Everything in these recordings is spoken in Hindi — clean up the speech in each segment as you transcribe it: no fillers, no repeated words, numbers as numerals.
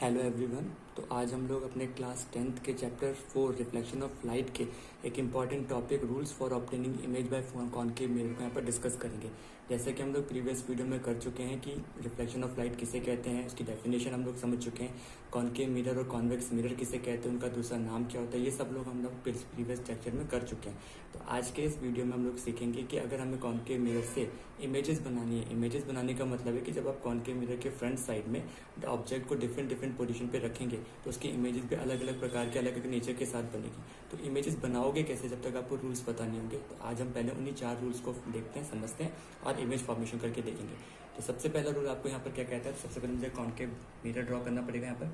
Hello everyone. तो आज हम लोग अपने क्लास 10th के चैप्टर 4 रिफ्लेक्शन ऑफ लाइट के एक important topic rules for obtaining image by concave mirror को यहाँ पर डिस्कस करेंगे। जैसे कि हम लोग प्रीवियस वीडियो में कर चुके हैं कि रिफ्लेक्शन ऑफ लाइट किसे कहते हैं, उसकी डेफिनेशन हम लोग समझ चुके हैं। कॉनकेव मिरर और कॉन्वेक्स मिरर किसे कहते हैं, उनका दूसरा नाम क्या होता है, ये सब लोग हम लोग प्रीवियस लेक्चर में कर चुके हैं। तो आज के इस वीडियो में हम लोग सीखेंगे कि अगर हमें कॉनकेव मिरर से इमेजेस बनानी है। इमेजेस बनाने का मतलब है कि जब आप कॉनकेव मिरर के फ्रंट साइड में ऑब्जेक्ट को डिफरेंट पोजीशन पे रखेंगे तो उसकी इमेजेस भी अलग अलग प्रकार के अलग अलग नेचर के साथ बनेगी। तो इमेजेस बनाओगे कैसे जब तक आपको रूल्स पता नहीं होंगे। तो आज हम पहले उन्हीं 4 रूल्स को देखते हैं, समझते हैं और इमेज फॉर्मेशन करके देखेंगे। तो सबसे पहला रूल आपको यहाँ पर क्या कहता है, सबसे पहले मुझे कॉनकेव मिरर ड्रॉ करना पड़ेगा। यहाँ पर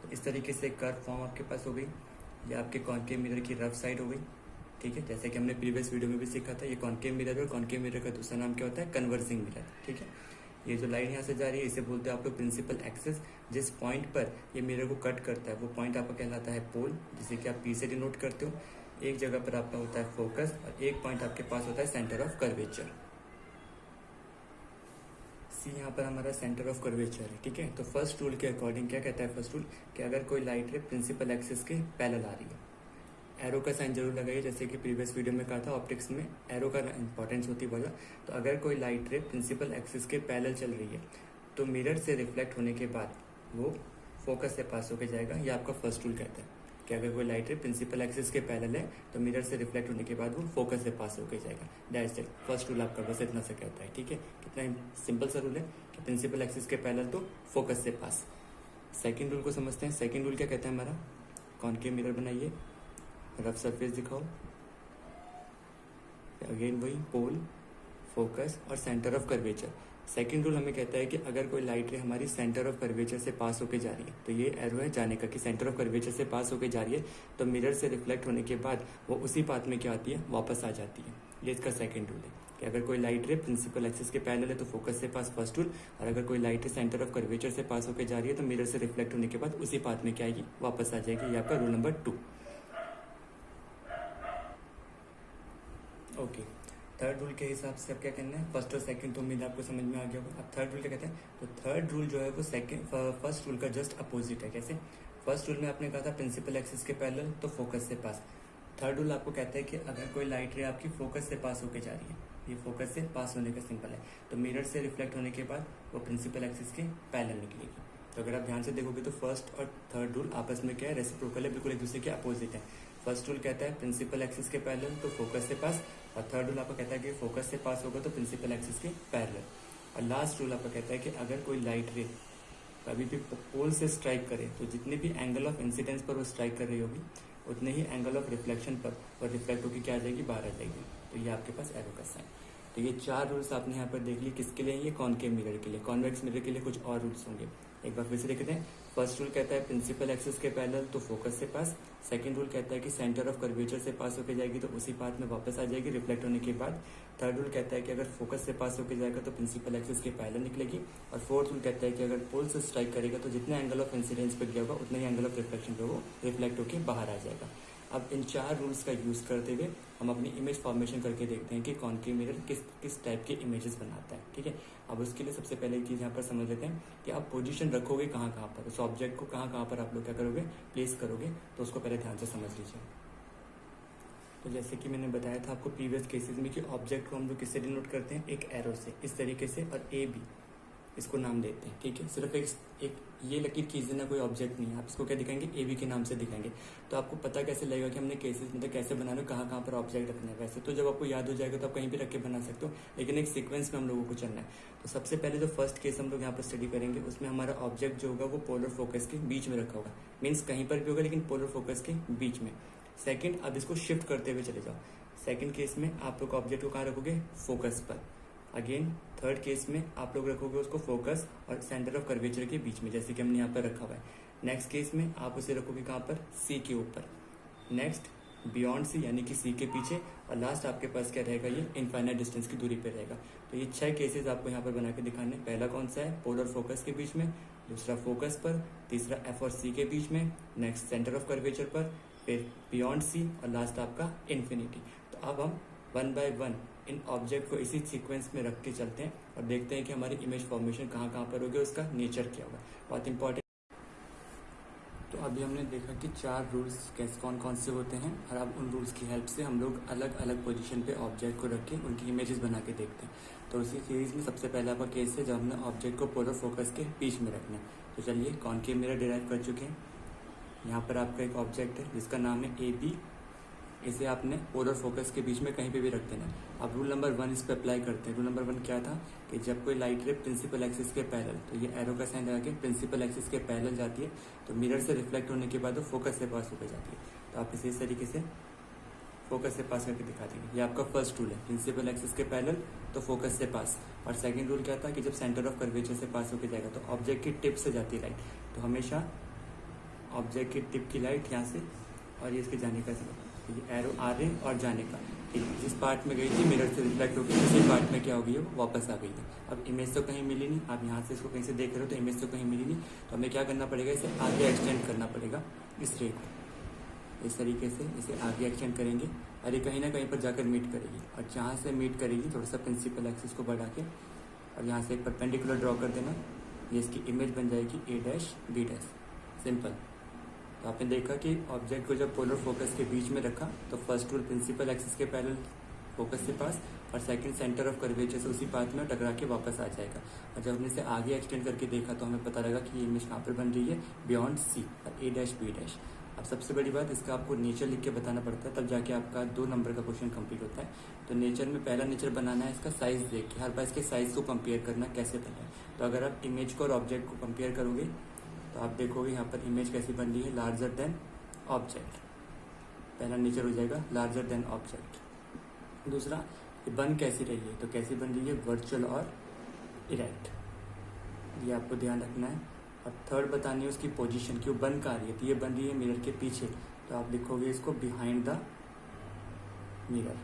तो इस तरीके से कर्व फॉर्म आपके पास हो गई, ये आपके कॉनकेव मिरर की रफ साइड हो गई। ठीक है, जैसे कि हमने प्रीवियस वीडियो में भी सीखा था, ये कॉनकेव मिरर और कॉनकेव मिरर का दूसरा नाम क्या होता है, कन्वर्जिंग मिरर। ठीक है, ये जो लाइन यहाँ से जा रही है इसे बोलते हैं आप लोग प्रिंसिपल एक्सिस। जिस पॉइंट पर ये मिरर को कट करता है वो पॉइंट आपका कहलाता है पोल, जिसे कि आप पी से डिनोट करते हो। एक जगह पर आपका होता है फोकस और एक पॉइंट आपके पास होता है सेंटर ऑफ कर्वेचर। सी यहाँ पर हमारा सेंटर ऑफ कर्वेचर है। ठीक है, तो फर्स्ट रूल के अकॉर्डिंग क्या कहता है, फर्स्ट रूल कि अगर कोई लाइट रे प्रिंसिपल एक्सिस के पैरेलल आ रही है, एरो का साइन जरूर लगाइए। जैसे कि प्रीवियस वीडियो में कहा था, ऑप्टिक्स में एरो का इंपॉर्टेंस होती है बहुत। तो अगर कोई लाइट रे प्रिंसिपल एक्सिस के पैरेलल चल रही है तो मिरर से रिफ्लेक्ट होने के बाद वो फोकस से पास होकर जाएगा। ये आपका फर्स्ट रूल कहता है कि अगर कोई लाइट रे प्रिंसिपल एक्सिस के पैरेलल है तो मिरर से रिफ्लेक्ट होने के बाद वो फोकस से पास होकर जाएगा। दैट्स इट, फर्स्ट रूल आपका बस इतना से कहता है। ठीक है, कितना सिंपल सा रूल है कि प्रिंसिपल एक्सिस के पैरेलल तो फोकस से पास। सेकेंड रूल को समझते हैं। सेकेंड रूल क्या कहता है हमारा, कॉनकेव मिरर बनाइए, रफ सरफेस दिखाओ, अगेन वही पोल, फोकस और centre of curvature. Second rule हमें कहता है कि अगर कोई लाइट रे हमारी सेंटर ऑफ कर्वेचर से पास होके जा रही है, तो ये एरो है जाने का कि सेंटर ऑफ कर्वेचर से पास होके जा रही है, तो मिरर से रिफ्लेक्ट होने के बाद वो उसी पाथ में क्या आती है, वापस आ जाती है। ये इसका सेकंड रूल है कि अगर कोई लाइट रे प्रिंसिपल एक्सिस के पैरेलल है तो फोकस से पास, फर्स्ट रूल। और अगर कोई लाइट रे सेंटर ऑफ कर्वेचर से पास होके जा रही है तो मिरर से रिफ्लेक्ट होने के बाद उसी पाथ में क्या आएगी, वापस आ जाएगी। ये आपका rule number 2। Okay, third rule के हिसाब से अब क्या करना है, फर्स्ट और सेकंड तो उम्मीद आपको समझ में आ गया होगा। अब थर्ड रूल क्या कहते हैं, तो थर्ड रूल जो है वो फर्स्ट रूल का जस्ट अपोजिट है। कैसे, फर्स्ट रूल में आपने कहा था प्रिंसिपल एक्सिस के पैरेलल तो फोकस से पास। थर्ड रूल आपको कहता है कि अगर कोई लाइट रे आपकी फोकस से पास होकर जा रही है, ये फोकस से पास होने का सिंपल है, तो मिरर से रिफ्लेक्ट होने के बाद वो प्रिंसिपल एक्सिस के पैरेलल निकलेगी। तो अगर आप ध्यान से देखोगे तो फर्स्ट और थर्ड रूल आपस में क्या है, रेसिप्रोकल है, बिल्कुल एक दूसरे के अपोजिट है। फर्स्ट रूल कहता है प्रिंसिपल एक्सिस के पैरेलल तो फोकस से पास, और थर्ड रूल आपका कहता है कि फोकस से पास होगा तो प्रिंसिपल एक्सिस के पैरेलल। और लास्ट रूल आपका कहता है कि अगर कोई लाइट रे कभी भी पोल से स्ट्राइक करे तो जितने भी एंगल ऑफ इंसिडेंस पर वो स्ट्राइक कर रही होगी उतने ही एंगल ऑफ रिफ्लेक्शन पर वो रिफ्लेक्ट होकर क्या आ जाएगी, बाहर आ जाएगी। तो ये आपके पास एरो का साइन। तो ये 4 रूल्स आपने यहाँ पर देख ली, किसके लिए, ये कॉनकेव मिरर के लिए। कॉन्वेक्स मिरर के लिए कुछ और रूल्स होंगे, एक बार फिर से देखते हैं। फर्स्ट रूल कहता है प्रिंसिपल एक्सिस के पैरेलल तो फोकस से पास। सेकंड रूल कहता है कि सेंटर ऑफ कर्वेचर से पास होकर जाएगी तो उसी पाथ में वापस आ जाएगी रिफ्लेक्ट होने के बाद। थर्ड रूल कहता है कि अगर फोकस से पास होकर जाएगा तो प्रिंसिपल एक्सिस के पैरेलल निकलेगी। और फोर्थ रूल कहता है कि अगर पोल से स्ट्राइक करेगा तो जितना एंगल ऑफ इंसिडेंस पर गया होगा उतना ही एंगल ऑफ रिफ्लेक्शन पर वो रिफ्लेक्ट होकर बाहर आ जाएगा। अब इन 4 रूल्स का यूज करते हुए हम अपनी इमेज फॉर्मेशन करके देखते हैं कि कॉनकेव मिरर किस टाइप के इमेजेस बनाता है। ठीक है, अब उसके लिए सबसे पहले एक चीज यहाँ पर समझ लेते हैं कि आप पोजीशन रखोगे कहाँ कहाँ पर, उस ऑब्जेक्ट को कहाँ पर आप लोग क्या करोगे, प्लेस करोगे। तो उसको पहले ध्यान से समझ लीजिए। तो जैसे कि मैंने बताया था आपको प्रीवियस केसेस में कि ऑब्जेक्ट को हम लोग किससे डिनोट करते हैं, एक एरो से, इस तरीके से, और ए बी इसको नाम देते हैं। ठीक है, सिर्फ एक ये लकीर खींच देना कोई ऑब्जेक्ट नहीं है, आप इसको क्या दिखाएंगे, ए बी के नाम से दिखाएंगे। तो आपको पता कैसे लगेगा कि हमने केसेस मतलब कैसे बनाना है, कहाँ पर ऑब्जेक्ट रखना है। वैसे तो जब आपको याद हो जाएगा तो आप कहीं भी रख के बना सकते हो, लेकिन एक सीक्वेंस में हम लोगों को चलना है। तो सबसे पहले जो फर्स्ट केस हम लोग यहाँ पर स्टडी करेंगे उसमें हमारा ऑब्जेक्ट जो होगा वो पोलर फोकस के बीच में रखा होगा, मीन्स कहीं पर भी होगा लेकिन पोलर फोकस के बीच में। सेकेंड, अब इसको शिफ्ट करते हुए चले जाओ। सेकेंड केस में आप लोग ऑब्जेक्ट को कहाँ रखोगे, फोकस पर। अगेन थर्ड केस में आप लोग रखोगे उसको फोकस और सेंटर ऑफ कर्वेचर के बीच में, जैसे कि हमने यहाँ पर रखा हुआ है। नेक्स्ट केस में आप उसे रखोगे कहाँ पर, सी के ऊपर। नेक्स्ट बियॉन्ड सी यानी कि सी के पीछे, और लास्ट आपके पास क्या रहेगा, ये इनफाइनाइट डिस्टेंस की दूरी पे रहेगा। तो ये 6 केसेस आपको यहाँ पर बना के दिखाने। पहला कौन सा है, पोलर फोकस के बीच में, दूसरा फोकस पर, तीसरा एफ और सी के बीच में, नेक्स्ट सेंटर ऑफ कर्वेचर पर, फिर बियॉन्ड सी, और लास्ट आपका इन्फिनिटी। तो अब हम 1 बाय 1 इन ऑब्जेक्ट को इसी सीक्वेंस में रख के चलते हैं और देखते हैं कि हमारी इमेज फॉर्मेशन कहाँ पर होगी, उसका नेचर क्या होगा। बहुत इंपॉर्टेंट। तो अभी हमने देखा कि 4 रूल्स कैसे कौन कौन से होते हैं, और अब उन रूल्स की हेल्प से हम लोग अलग अलग पोजीशन पे ऑब्जेक्ट को रख के उनकी इमेजेस बना के देखते हैं। तो उसी सीरीज में सबसे पहला आपका केस है जब हमने ऑब्जेक्ट को पोलर फोकस के बीच में रखना है। तो चलिए कॉनकेव मिरर डिराइव कर चुके हैं। यहाँ पर आपका एक ऑब्जेक्ट है जिसका नाम है AB। इसे आपने पोलर फोकस के बीच में कहीं पे भी रख देना। अब रूल नंबर 1 इस पर अप्लाई करते हैं। रूल नंबर 1 क्या था कि जब कोई लाइट रे प्रिंसिपल एक्सिस के पैरेलल, तो ये एरो का साइन लगा के प्रिंसिपल एक्सिस के पैरेलल जाती है, तो मिरर से रिफ्लेक्ट होने के बाद वो फोकस से पास होकर जाती है। तो आप इसे इस तरीके से फोकस से पास करके दिखा देंगे। ये आपका फर्स्ट रूल है, प्रिंसिपल एक्सिस के पैरेलल तो फोकस से पास। और सेकंड रूल क्या था कि जब सेंटर ऑफ कर्वेचर से पास होकर जाएगा तो ऑब्जेक्ट की टिप से जाती है लाइट, तो हमेशा ऑब्जेक्ट की टिप की लाइट यहाँ से, और ये इसके जाने का ये एरो आ रहे और जाने का, जिस पार्ट में गई थी मिरर से रिफ्लेक्ट होकर उसी पार्ट में क्या हो गई है, वो वापस आ गई है। अब इमेज तो कहीं मिली नहीं, आप यहाँ से इसको कहीं से देख रहे हो तो इमेज तो कहीं मिली नहीं, तो हमें क्या करना पड़ेगा, इसे आगे एक्सटेंड करना पड़ेगा। इस रे को इस तरीके से इसे आगे एक्सटेंड करेंगे और ये कहीं ना कहीं पर जाकर मीट करेगी, और जहाँ से मीट करेगी थोड़ा सा प्रिंसिपल एक्सिस को बढ़ा के और यहाँ से एक परपेंडिकुलर ड्रॉ कर देना। ये इसकी इमेज बन जाएगी A' B'। सिंपल। तो आपने देखा कि ऑब्जेक्ट को जब पोलर फोकस के बीच में रखा तो फर्स्ट रूल प्रिंसिपल एक्सिस के पैरेलल फोकस से पास, और सेकंड सेंटर ऑफ कर्वेचर से उसी पाथ में टकरा के वापस आ जाएगा। और जब हमने इसे आगे एक्सटेंड करके देखा तो हमें पता लगा कि ये इमेज कहाँ पर बन रही है, बियॉन्ड C और A' B'। अब सबसे बड़ी बात, इसका आपको नेचर लिख के बताना पड़ता है, तब जाके आपका 2 नंबर का क्वेश्चन कंप्लीट होता है। तो नेचर में पहला नेचर बनाना है इसका साइज देख के, हर बार इसके साइज को कंपेयर करना कैसे बन रहा है। तो अगर आप इमेज को और ऑब्जेक्ट को कंपेयर करोगे तो आप देखोगे यहाँ पर इमेज कैसी बन रही है, लार्जर देन ऑब्जेक्ट। पहला नेचर हो जाएगा लार्जर देन ऑब्जेक्ट। दूसरा, ये बन कैसी रही है, तो कैसी बन रही है, वर्चुअल और इरेक्ट, ये आपको ध्यान रखना है। और थर्ड बतानी है उसकी पोजीशन, क्यों बन कहाँ रही है, तो ये बन रही है मिरर के पीछे, तो आप लिखोगे इसको behind the mirror,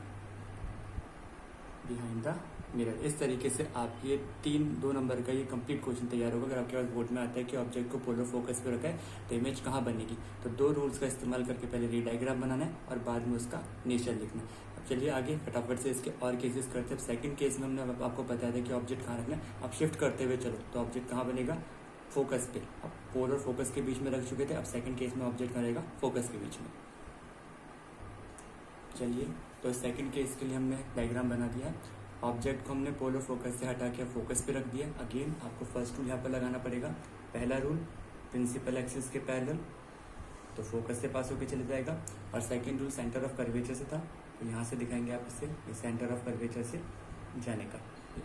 behind the mirror. इस तरीके से आप ये 2 नंबर का ये कंप्लीट क्वेश्चन तैयार होगा। अगर आपके पास बोर्ड में आता है कि ऑब्जेक्ट को पोलर फोकस पे रखा है तो इमेज कहाँ बनेगी, तो 2 रूल्स का इस्तेमाल करके पहले री डायग्राम बनाना है और बाद में उसका नेचर लिखना है। अब चलिए आगे फटाफट से इसके और केसेस करते हैं। सेकंड केस में हमने आपको बताया था कि ऑब्जेक्ट कहाँ रखना है। अब शिफ्ट करते हुए चलो, तो ऑब्जेक्ट कहाँ बनेगा, फोकस पे। अब पोलर फोकस के बीच में रख चुके थे, अब सेकंड केस में ऑब्जेक्ट कहाँ रहेगा, फोकस के बीच में। चलिए, तो सेकंड केस के लिए हमने डायग्राम बना दिया। ऑब्जेक्ट को हमने पोलर फोकस से हटा के फोकस पे रख दिया। अगेन आपको फर्स्ट रूल यहाँ पर लगाना पड़ेगा। पहला रूल प्रिंसिपल एक्सिस के पैरेलल, तो फोकस से पास होकर चले जाएगा। और second rule centre of curvature से था, तो यहाँ से दिखाएंगे आप इससे, ये सेंटर ऑफ कर्वेचर से जाने का,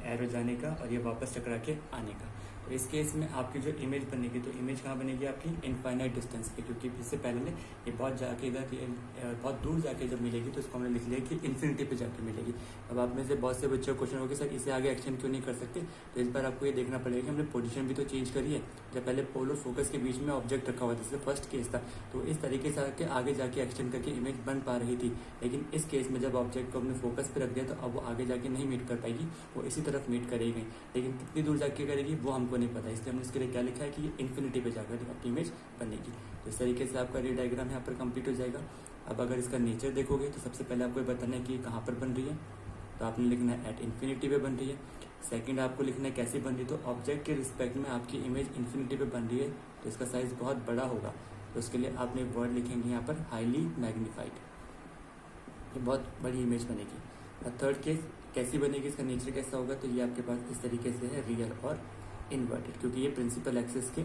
एरो जाने का और ये वापस टकरा के आने का। तो इस केस में आपकी जो इमेज बनेगी, तो इमेज कहाँ बनेगी आपकी, इनफाइनाइट डिस्टेंस पे, क्योंकि इससे पहले ये बहुत जाके इधर बहुत दूर जाके जब मिलेगी तो इसको हमने लिख लिया कि इन्फिनिटी पे जाके मिलेगी। अब आप में से बहुत से बच्चों को क्वेश्चन होगा सर इसे आगे एक्सटेंड क्यों नहीं कर सकते, तो इस बार आपको ये देखना पड़ेगा कि हमने पोजीशन भी तो चेंज करी है। जब पहले पोलर फोकस के बीच में ऑब्जेक्ट रखा हुआ था, जैसे फर्स्ट केस था, तो इस तरीके से आके आगे जाके एक्सटेंड करके इमेज बन पा रही थी। लेकिन इस केस में जब ऑब्जेक्ट को हमने फोकस पे रख दिया तो अब वो आगे जाके नहीं मीट कर पाएगी, वो इसी तरफ मीट करेगी। लेकिन कितनी दूर जाके करेगी वो हमको नहीं पता, इसलिए हमने इसके लिए क्या लिखा है कि ये इन्फिनिटी पे जाकर आपकी इमेज बनेगी। तो इस तरीके से आपका रे डायग्राम यहाँ पर कंप्लीट हो जाएगा। अब अगर इसका नेचर देखोगे तो सबसे पहले आपको बताना है कि कहाँ पर बन रही है, तो आपने लिखना है एट इन्फिनिटी पे बन रही है। सेकंड आपको लिखना है कैसी बन रही है, तो ऑब्जेक्ट के रिस्पेक्ट में आपकी इमेज इन्फिनिटी पे बन रही है तो इसका साइज बहुत बड़ा होगा, तो उसके लिए आपने वर्ड लिखेंगे यहाँ पर हाईली मैग्नीफाइड, ये बहुत बड़ी इमेज बनेगी। और थर्ड केस कैसी बनेगी, इसका नेचर कैसा होगा, तो ये आपके पास इस तरीके से है, रियल और इन्वर्टेड, क्योंकि ये प्रिंसिपल एक्सिस के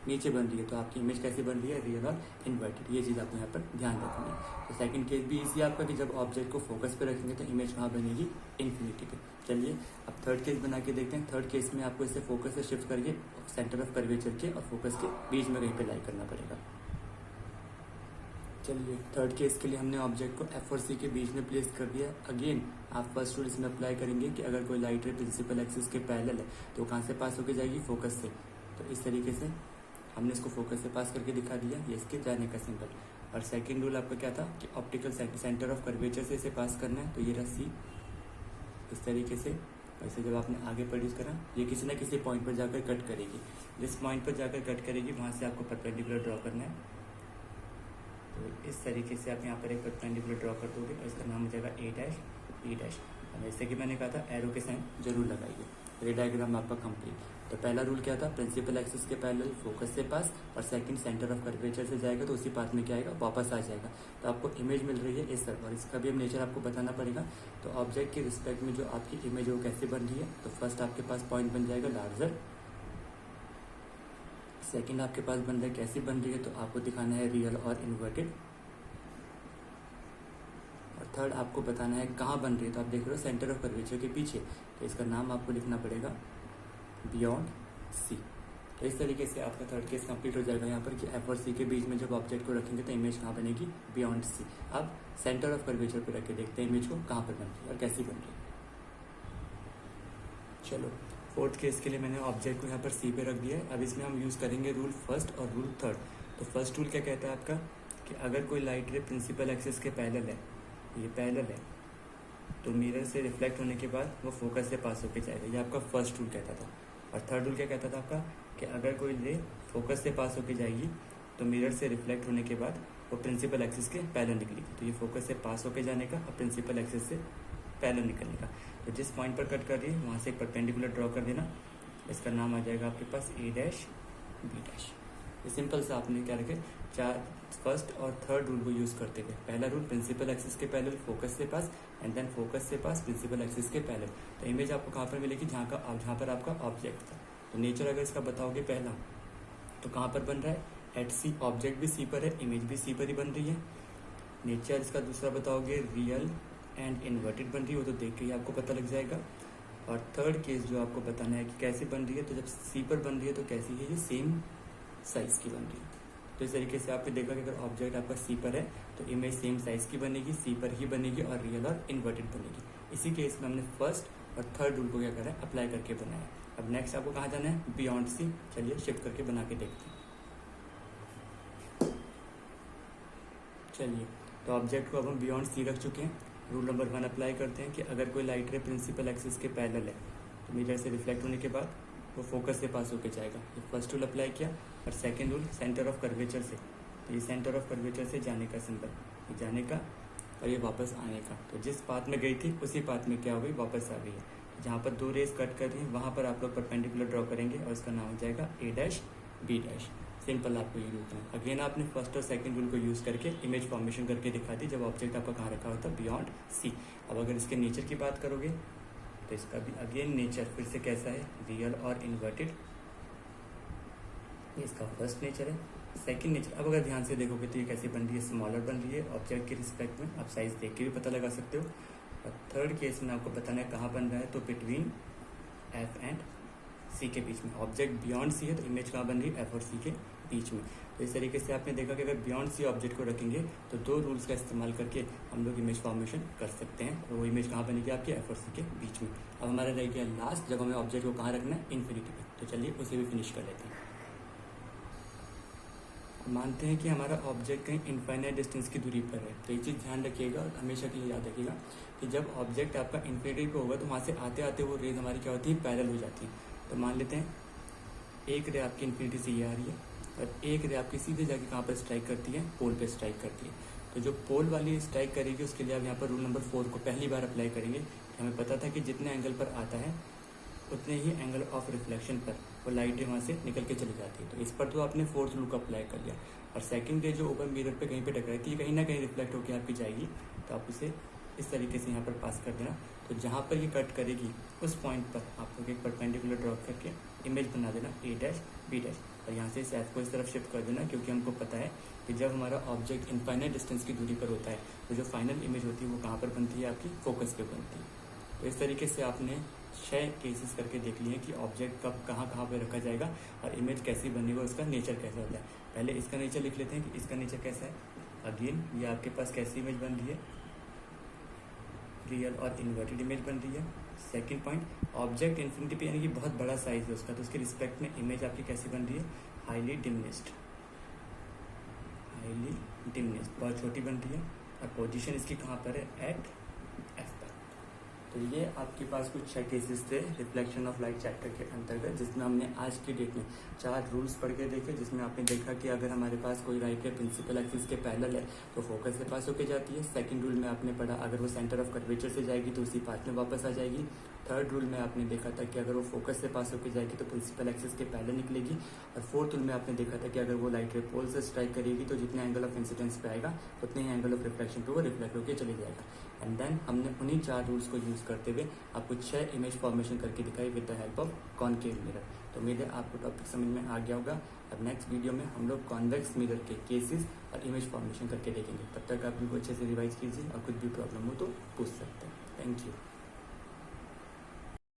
नीचे बन रही है, तो आपकी इमेज कैसी बन रही है, रियल और इन्वर्टेड। ये चीज़ आपको यहाँ पर ध्यान रखनी है। तो सेकंड केस भी इसी आपका कि जब ऑब्जेक्ट को फोकस पे रखेंगे तो इमेज कहाँ बनेगी, इन्फिनिटी पे। चलिए अब थर्ड केस बना के देखते हैं। थर्ड केस में आपको इसे फोकस से शिफ्ट करके सेंटर ऑफ कर्वेचर के और फोकस के बीच में कहीं पे लाई करना पड़ेगा। चलिए थर्ड केस के लिए हमने ऑब्जेक्ट को F और C के बीच में प्लेस कर दिया। अगेन आप फर्स्ट रूल इसमें अप्लाई करेंगे कि अगर कोई लाइट रे प्रिंसिपल एक्सिस के पैरेलल है तो कहाँ से पास होकर जाएगी, फोकस से। तो इस तरीके से हमने इसको फोकस से पास करके दिखा दिया, ये इसके जाने का सिंबल। और सेकंड रूल आपका क्या था कि ऑप्टिकल सेंटर ऑफ कर्वेचर से इसे पास करना है, तो ये रहा C इस तरीके से। वैसे जब आपने आगे प्रोड्यूस करा, ये किसी न किसी पॉइंट पर जाकर कट करेगी, जिस पॉइंट पर जाकर कट करेगी वहाँ से आपको परपेंडिकुलर ड्रॉ करना है। तो इस तरीके से आप यहाँ पर एक परपेंडिकुलर ड्रॉ कर दोगे और इसका नाम हो जाएगा A' B'। जैसे कि मैंने कहा था एरो के साइन जरूर लगाइए। तो ये डायग्राम आपका कंप्लीट। तो पहला रूल क्या था, प्रिंसिपल एक्सिस के पैरेलल फोकस से पास, और सेकंड सेंटर ऑफ कर्वेचर से जाएगा तो उसी पाथ में क्या आएगा, वापस आ जाएगा। तो आपको इमेज मिल रही है इस तरह, और इसका भी अब नेचर आपको बताना पड़ेगा। तो ऑब्जेक्ट के रिस्पेक्ट में जो आपकी इमेज है वो कैसे बन रही है, तो फर्स्ट आपके पास पॉइंट बन जाएगा लार्जर, सेकंड आपके पास बन रहा है कैसी बन रही है, तो आपको दिखाना है रियल और इन्वर्टेड, और थर्ड आपको बताना है कहाँ बन रही है। तो आप देख रहे हो सेंटर ऑफ कर्वेचर के पीछे, तो इसका नाम आपको लिखना पड़ेगा बियॉन्ड सी। तो इस तरीके से आपका थर्ड केस कंप्लीट हो जाएगा यहाँ पर कि एफ और सी के बीच में जब ऑब्जेक्ट को रखेंगे तो इमेज कहाँ बनेगी, बियॉन्ड सी। अब सेंटर ऑफ कर्वेचर पे रख के देखते हैं इमेज को कहाँ पर बन रही है और कैसी बन रही है। चलो फोर्थ केस के लिए मैंने ऑब्जेक्ट को यहाँ पर सी पे रख दिया है। अब इसमें हम यूज़ करेंगे रूल फर्स्ट और रूल थर्ड। तो फर्स्ट रूल क्या कहता है आपका कि अगर कोई लाइट रे प्रिंसिपल एक्सिस के पैरेलल है, ये पैरेलल है, तो मिरर से रिफ्लेक्ट होने के बाद वो फोकस से पास होकर जाएगा, ये आपका फर्स्ट रूल कहता था। और थर्ड रूल क्या कहता था आपका कि अगर कोई रे फोकस से पास होकर जाएगी तो मिरर से रिफ्लेक्ट होने के बाद वो प्रिंसिपल एक्सिस के पैरेलल निकलेगी। तो ये फोकस से पास होकर जाने का और प्रिंसिपल एक्सिस से पैरेलल निकलने का। तो जिस पॉइंट पर कट कर रही है वहाँ से एक परपेंडिकुलर ड्रॉ कर देना, इसका नाम आ जाएगा आपके पास ए डैश बी डैश। ये सिंपल सा आपने क्या रखे, चार फर्स्ट और थर्ड रूल को यूज़ करते हुए, पहला रूल प्रिंसिपल एक्सिस के पैरेलल फोकस से पास, एंड देन फोकस से पास प्रिंसिपल एक्सिस के पैरेलल। तो इमेज आपको कहाँ पर मिलेगी, जहाँ पर आपका ऑब्जेक्ट था। तो नेचर अगर इसका बताओगे पहला, तो कहाँ पर बन रहा है, एट सी, ऑब्जेक्ट भी सी पर है, इमेज भी सी पर ही बन रही है। नेचर इसका दूसरा बताओगे रियल एंड इन्वर्टेड बन रही है, वो तो देख के ही आपको पता लग जाएगा। और थर्ड केस जो आपको बताना है कि कैसे बन रही है, तो जब सी पर बन रही है तो कैसी है, ये सेम साइज की बन रही है। तो इस तरीके से आपने देखा कि अगर ऑब्जेक्ट आपका सी पर है तो इमेज सेम साइज की बनेगी, सी पर ही बनेगी, और रियल और इन्वर्टेड बनेगी। इसी केस में हमने फर्स्ट और थर्ड रूल को क्या करा है, अप्लाई करके बनाया। अब नेक्स्ट आपको कहाँ जाना है, बियॉन्ड सी। चलिए शिफ्ट करके बना के देखते हैं। चलिए तो ऑब्जेक्ट को अब हम बियॉन्ड सी रख चुके हैं। रूल नंबर 1 अप्लाई करते हैं कि अगर कोई लाइट रे प्रिंसिपल एक्सिस के पैरेलल है तो मिरर से रिफ्लेक्ट होने के बाद वो फोकस से पास होकर जाएगा। ये फर्स्ट रूल अप्लाई किया। और second rule centre of curvature से, तो ये सेंटर ऑफ कर्वेचर से जाने का सिंबल, ये जाने का और ये वापस आने का। तो जिस पाथ में गई थी उसी पाथ में क्या हो गई, वापस आ गई है। जहाँ पर दो रेस कट कर रही है वहाँ पर आप लोग परपेंडिकुलर ड्रॉ करेंगे और इसका नाम हो जाएगा ए डैश बी डैश। सिंपल आपको ये रूल है। अगेन आपने फर्स्ट और सेकंड रूल को यूज़ करके इमेज फॉर्मेशन करके दिखा दी जब ऑब्जेक्ट आपका कहाँ रखा होता है, बियॉन्ड सी। अब अगर इसके नेचर की बात करोगे तो इसका भी अगेन नेचर फिर से कैसा है, रियल और इन्वर्टेड। ये इसका फर्स्ट नेचर है। सेकंड नेचर अब अगर ध्यान से देखोगे तो ये कैसी बन रही है, स्मॉलर बन रही है ऑब्जेक्ट के रिस्पेक्ट में। आप साइज देख के भी पता लगा सकते हो। और थर्ड केस में आपको बताना है कहाँ बन रहा है, तो बिटवीन एफ एंड सी के बीच में। ऑब्जेक्ट बियॉन्ड सी है तो इमेज कहाँ बन रही है, एफ और सी के बीच में। तो इस तरीके से आपने देखा कि अगर बियॉन्ड सी ऑब्जेक्ट को रखेंगे तो दो रूल्स का इस्तेमाल करके हम लोग इमेज फॉर्मेशन कर सकते हैं। और वो इमेज कहाँ बनेगी, आपकी एफ और सी के बीच में। अब हमारा रह गया लास्ट, जब हमें ऑब्जेक्ट को कहाँ रखना है, इन्फिनिटी पे। तो चलिए उसे भी फिनिश कर लेते हैं। मानते हैं कि हमारा ऑब्जेक्ट कहीं इनफाइनाइट डिस्टेंस की दूरी पर है। तो ये चीज़ ध्यान रखिएगा और हमेशा के लिए याद रखिएगा कि जब ऑब्जेक्ट आपका इन्फिनिटी पे होगा तो वहाँ से आते आते वो रेज हमारी क्या होती है, पैरेलल हो जाती है। तो मान लेते हैं एक रे आपकी इन्फिनिटी से ये आ रही है और एक रे आपकी सीधे जाके कहाँ पर स्ट्राइक करती है, पोल पे स्ट्राइक करती है। तो जो पोल वाली स्ट्राइक करेगी उसके लिए आप यहाँ पर रूल नंबर 4 को पहली बार अप्लाई करेंगे। हमें पता था कि जितने एंगल पर आता है उतने ही एंगल ऑफ रिफ्लेक्शन पर वो लाइटें वहाँ से निकल के चली जाती है। तो इस पर तो आपने फोर्थ रूल को अप्लाई कर लिया। और सेकंड रे जो ओपन मिरर पे कहीं पे टकराई थी, कहीं ना कहीं रिफ्लेक्ट होकर आपकी जाएगी। तो आप उसे इस तरीके से यहाँ पर पास कर देना। तो जहाँ पर ये कट करेगी उस पॉइंट पर आप लोग एक परपेंडिकुलर ड्रॉ करके इमेज बना देना ए डैश बी डैश। और यहाँ से इस एफ को इस तरफ शिफ्ट कर देना, क्योंकि हमको पता है कि जब हमारा ऑब्जेक्ट इनफाइनाइट डिस्टेंस की दूरी पर होता है तो जो फाइनल इमेज होती है वो कहाँ पर बनती है, आपकी फोकस पे बनती है। तो इस तरीके से आपने 6 केसेस करके देख लिए कि ऑब्जेक्ट कब कहाँ कहाँ पे रखा जाएगा और इमेज कैसी बनेगी और उसका नेचर कैसा होता है। पहले इसका नेचर लिख लेते हैं कि इसका नेचर कैसा है। अगेन ये आपके पास कैसी इमेज बन रही है, रियल और इन्वर्टेड इमेज बन रही है। सेकंड पॉइंट, ऑब्जेक्ट इन्फिनिटी पे यानी कि बहुत बड़ा साइज है उसका, तो उसके रिस्पेक्ट में इमेज आपकी कैसी बन रही है, हाईली डिमिनिस्ड, बहुत छोटी बन रही है। और पोजीशन इसकी कहाँ पर है, एट एफ पर। तो ये आपके पास कुछ 6 केसेस थे रिफ्लेक्शन ऑफ लाइट चैप्टर के अंतर्गत, जिसमें हमने आज की डेट में 4 रूल्स पढ़ के देखे। जिसमें आपने देखा कि अगर हमारे पास कोई लाइट है प्रिंसिपल एक्सिस के पैरेलल है तो फोकस से पास होकर जाती है। सेकंड रूल में आपने पढ़ा अगर वो सेंटर ऑफ कर्वेचर से जाएगी तो उसी पाथ में वापस आ जाएगी। थर्ड रूल में आपने देखा था कि अगर वो फोकस से पास होकर जाएगी तो प्रिंसिपल एक्सिस के पहले निकलेगी, और फोर्थ रूल में आपने देखा था कि अगर वो लाइट रे पोल से स्ट्राइक करेगी तो जितने एंगल ऑफ इंसिडेंस पे आएगा उतने ही एंगल ऑफ रिफ्लेक्शन पे वो रिफ्लेक्ट होकर चले जाएगा। एंड देन हमने उन्हीं 4 रूल्स को यूज़ करते हुए आपको 6 इमेज फॉर्मेशन करके दिखाई with the help of concave mirror. तो उम्मीद है आपको टॉपिक समझ में आ गया होगा। अब नेक्स्ट वीडियो में हम लोग कॉन्वेक्स मिरर के केसेस और इमेज फॉर्मेशन करके देखेंगे। तब तक आप इनको अच्छे से रिवाइज कीजिए और कुछ भी प्रॉब्लम हो तो पूछ सकते हैं। Thank you.